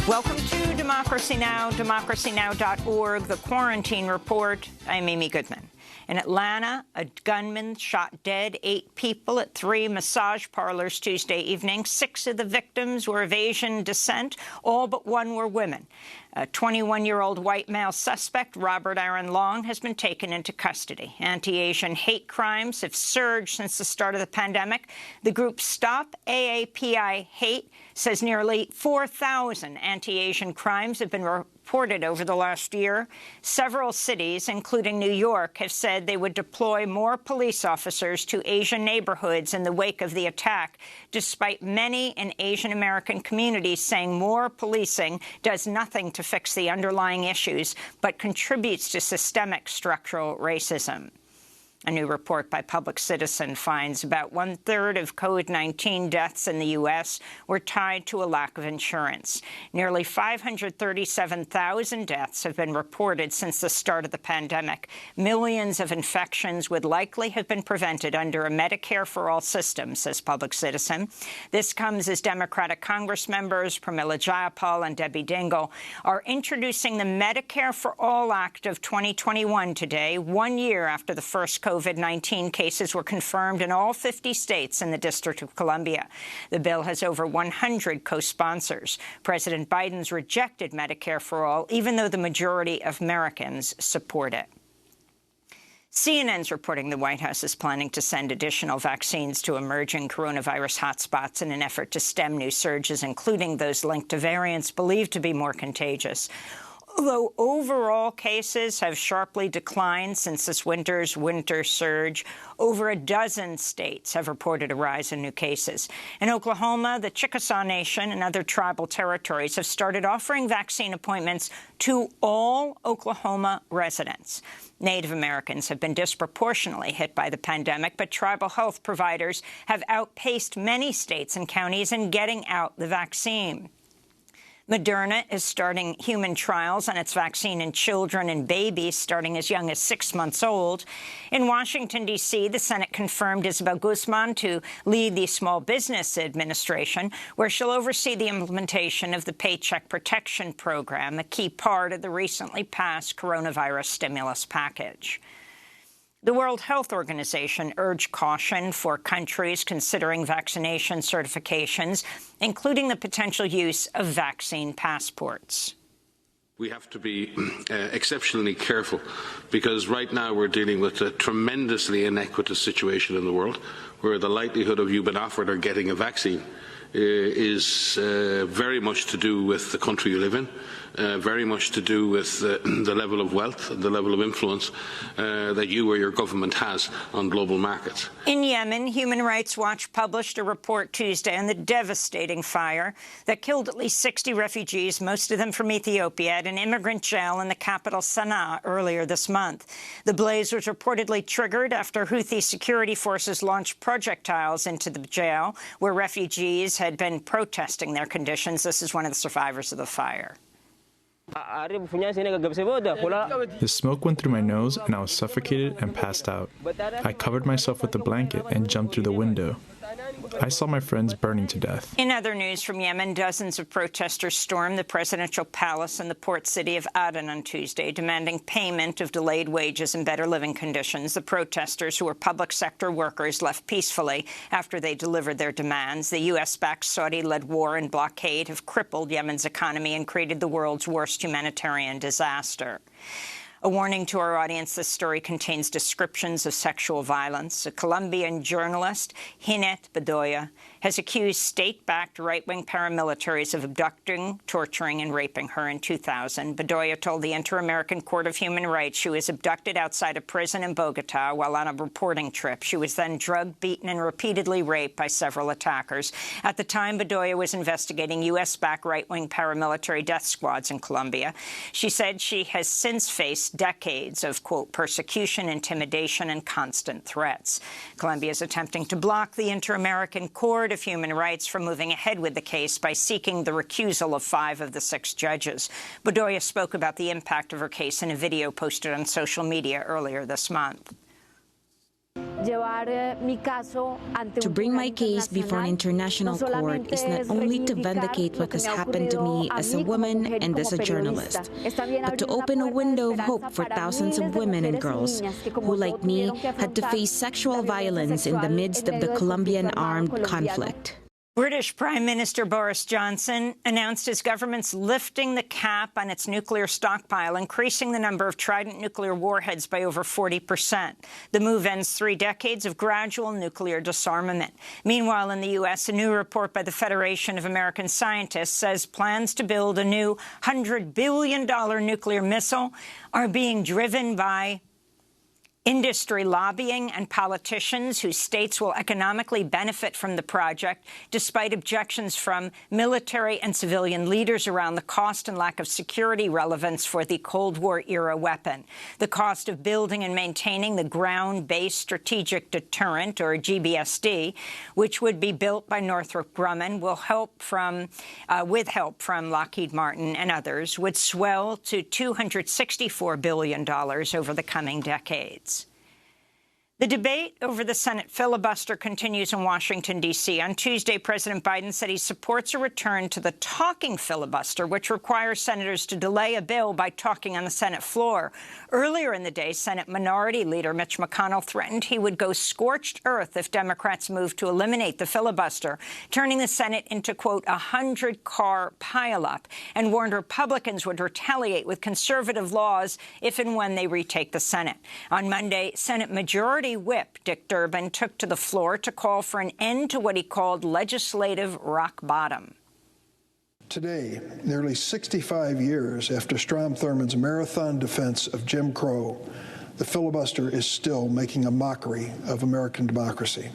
Welcome to Democracy Now!, democracynow.org, the Quarantine Report. I'm Amy Goodman. In Atlanta, a gunman shot dead 8 people at 3 massage parlors Tuesday evening. 6 of the victims were of Asian descent. All but 1 were women. A 21-year-old white male suspect, Robert Aaron Long, has been taken into custody. Anti-Asian hate crimes have surged since the start of the pandemic. The group Stop AAPI Hate says nearly 4,000 anti-Asian crimes have been reported over the last year. Several cities, including New York, have said they would deploy more police officers to Asian neighborhoods in the wake of the attack, despite many in Asian American communities saying more policing does nothing to fix the underlying issues, but contributes to systemic structural racism. A new report by Public Citizen finds about 1/3 of COVID-19 deaths in the U.S. were tied to a lack of insurance. Nearly 537,000 deaths have been reported since the start of the pandemic. Millions of infections would likely have been prevented under a Medicare for All system, says Public Citizen. This comes as Democratic Congress members Pramila Jayapal and Debbie Dingell are introducing the Medicare for All Act of 2021 today, 1 year after the first COVID-19 cases were confirmed in all 50 states and the District of Columbia. The bill has over 100 co-sponsors. President Biden's rejected Medicare for All, even though the majority of Americans support it. CNN's reporting the White House is planning to send additional vaccines to emerging coronavirus hotspots in an effort to stem new surges, including those linked to variants believed to be more contagious. Although overall cases have sharply declined since this winter's winter surge, over a dozen states have reported a rise in new cases. In Oklahoma, the Chickasaw Nation and other tribal territories have started offering vaccine appointments to all Oklahoma residents. Native Americans have been disproportionately hit by the pandemic, but tribal health providers have outpaced many states and counties in getting out the vaccine. Moderna is starting human trials on its vaccine in children and babies starting as young as 6 months old. In Washington, D.C., the Senate confirmed Isabel Guzman to lead the Small Business Administration, where she'll oversee the implementation of the Paycheck Protection Program, a key part of the recently passed coronavirus stimulus package. The World Health Organization urged caution for countries considering vaccination certifications, including the potential use of vaccine passports. We have to be exceptionally careful because right now we're dealing with a tremendously inequitous situation in the world where the likelihood of you being offered or getting a vaccine is very much to do with the country you live in, very much to do with the level of wealth and the level of influence that you or your government has on global markets. In Yemen, Human Rights Watch published a report Tuesday on the devastating fire that killed at least 60 refugees, most of them from Ethiopia, at an immigrant jail in the capital Sana'a earlier this month. The blaze was reportedly triggered after Houthi security forces launched projectiles into the jail, where refugees had been protesting their conditions. This is one of the survivors of the fire. The smoke went through my nose and I was suffocated and passed out. I covered myself with a blanket and jumped through the window. I saw my friends burning to death. In other news from Yemen, dozens of protesters stormed the presidential palace in the port city of Aden on Tuesday, demanding payment of delayed wages and better living conditions. The protesters, who were public sector workers, left peacefully after they delivered their demands. The U.S.-backed Saudi-led war and blockade have crippled Yemen's economy and created the world's worst humanitarian disaster. A warning to our audience, this story contains descriptions of sexual violence. A Colombian journalist, Hinet Bedoya, has accused state-backed right-wing paramilitaries of abducting, torturing, and raping her in 2000. Bedoya told the Inter-American Court of Human Rights she was abducted outside a prison in Bogota while on a reporting trip. She was then drugged, beaten, and repeatedly raped by several attackers. At the time, Bedoya was investigating U.S.-backed right-wing paramilitary death squads in Colombia. She said she has since faced decades of, quote, persecution, intimidation, and constant threats. Colombia is attempting to block the Inter-American Court of Human Rights from moving ahead with the case by seeking the recusal of 5 of the 6 judges. Bedoya spoke about the impact of her case in a video posted on social media earlier this month. To bring my case before an international court is not only to vindicate what has happened to me as a woman and as a journalist, but to open a window of hope for thousands of women and girls who, like me, had to face sexual violence in the midst of the Colombian armed conflict. British Prime Minister Boris Johnson announced his government's lifting the cap on its nuclear stockpile, increasing the number of Trident nuclear warheads by over 40%. The move ends 3 decades of gradual nuclear disarmament. Meanwhile, in the U.S., a new report by the Federation of American Scientists says plans to build a new $100 billion nuclear missile are being driven by industry lobbying and politicians whose states will economically benefit from the project, despite objections from military and civilian leaders around the cost and lack of security relevance for the Cold War-era weapon. The cost of building and maintaining the Ground-Based Strategic Deterrent, or GBSD, which would be built by Northrop Grumman, will help from, with help from Lockheed Martin and others, would swell to $264 billion over the coming decades. The debate over the Senate filibuster continues in Washington, D.C. On Tuesday, President Biden said he supports a return to the talking filibuster, which requires senators to delay a bill by talking on the Senate floor. Earlier in the day, Senate Minority Leader Mitch McConnell threatened he would go scorched earth if Democrats moved to eliminate the filibuster, turning the Senate into, quote, a 100-car pileup, and warned Republicans would retaliate with conservative laws if and when they retake the Senate. On Monday, Senate Majority Whip Dick Durbin took to the floor to call for an end to what he called legislative rock bottom. Today, nearly 65 years after Strom Thurmond's marathon defense of Jim Crow, the filibuster is still making a mockery of American democracy.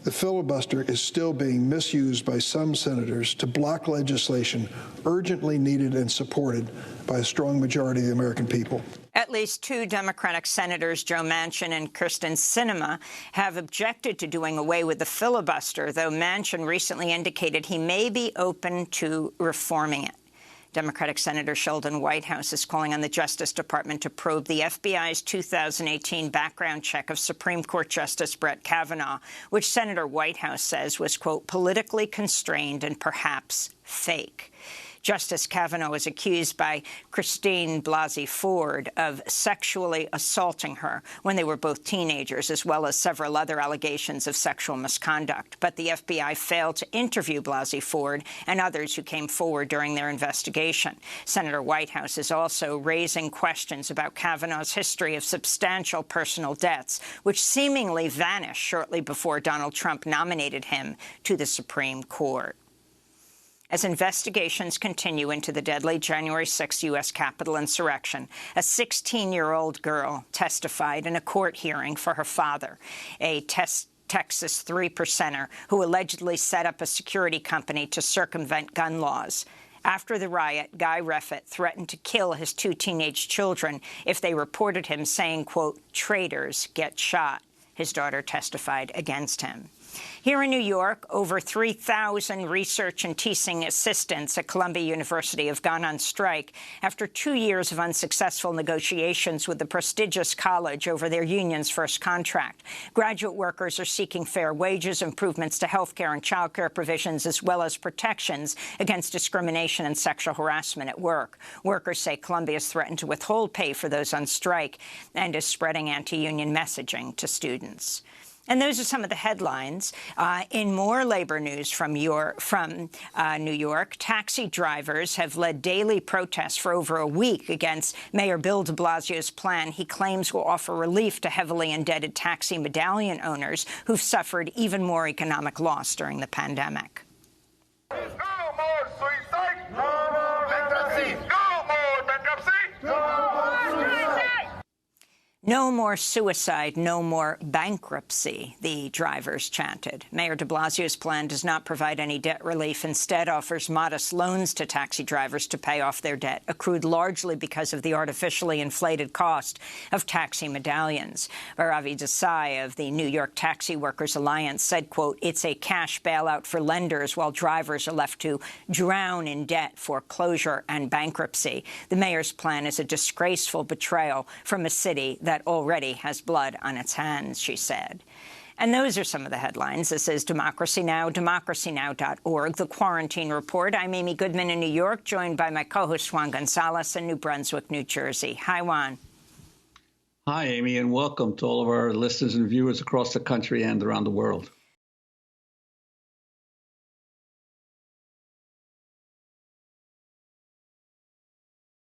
The filibuster is still being misused by some senators to block legislation urgently needed and supported by a strong majority of the American people. At least 2 Democratic senators, Joe Manchin and Kyrsten Sinema, have objected to doing away with the filibuster, though Manchin recently indicated he may be open to reforming it. Democratic Senator Sheldon Whitehouse is calling on the Justice Department to probe the FBI's 2018 background check of Supreme Court Justice Brett Kavanaugh, which Senator Whitehouse says was, quote, politically constrained and perhaps fake. Justice Kavanaugh was accused by Christine Blasey Ford of sexually assaulting her when they were both teenagers, as well as several other allegations of sexual misconduct. But the FBI failed to interview Blasey Ford and others who came forward during their investigation. Senator Whitehouse is also raising questions about Kavanaugh's history of substantial personal debts, which seemingly vanished shortly before Donald Trump nominated him to the Supreme Court. As investigations continue into the deadly January 6 U.S. Capitol insurrection, a 16-year-old girl testified in a court hearing for her father, a Texas 3%er who allegedly set up a security company to circumvent gun laws. After the riot, Guy Reffitt threatened to kill his 2 teenage children if they reported him, saying, quote, traitors get shot. His daughter testified against him. Here in New York, over 3,000 research and teaching assistants at Columbia University have gone on strike after 2 years of unsuccessful negotiations with the prestigious college over their union's first contract. Graduate workers are seeking fair wages, improvements to health care and child care provisions, as well as protections against discrimination and sexual harassment at work. Workers say Columbia has threatened to withhold pay for those on strike and is spreading anti-union messaging to students. And those are some of the headlines. In more labor news from New York, taxi drivers have led daily protests for over a week against Mayor Bill de Blasio's plan he claims will offer relief to heavily indebted taxi medallion owners who've suffered even more economic loss during the pandemic. No more suicide! No more bankruptcy! No more bankruptcy! No more suicide! No more suicide, no more bankruptcy, the drivers chanted. Mayor de Blasio's plan does not provide any debt relief, instead offers modest loans to taxi drivers to pay off their debt, accrued largely because of the artificially inflated cost of taxi medallions. Ravi Desai of the New York Taxi Workers Alliance said, quote, it's a cash bailout for lenders while drivers are left to drown in debt, foreclosure and bankruptcy. The mayor's plan is a disgraceful betrayal from a city that that already has blood on its hands, she said. And those are some of the headlines. This is Democracy Now!, democracynow.org, The Quarantine Report. I'm Amy Goodman in New York, joined by my co-host Juan Gonzalez in New Brunswick, New Jersey. Hi, Juan. Hi, Amy, and welcome to all of our listeners and viewers across the country and around the world.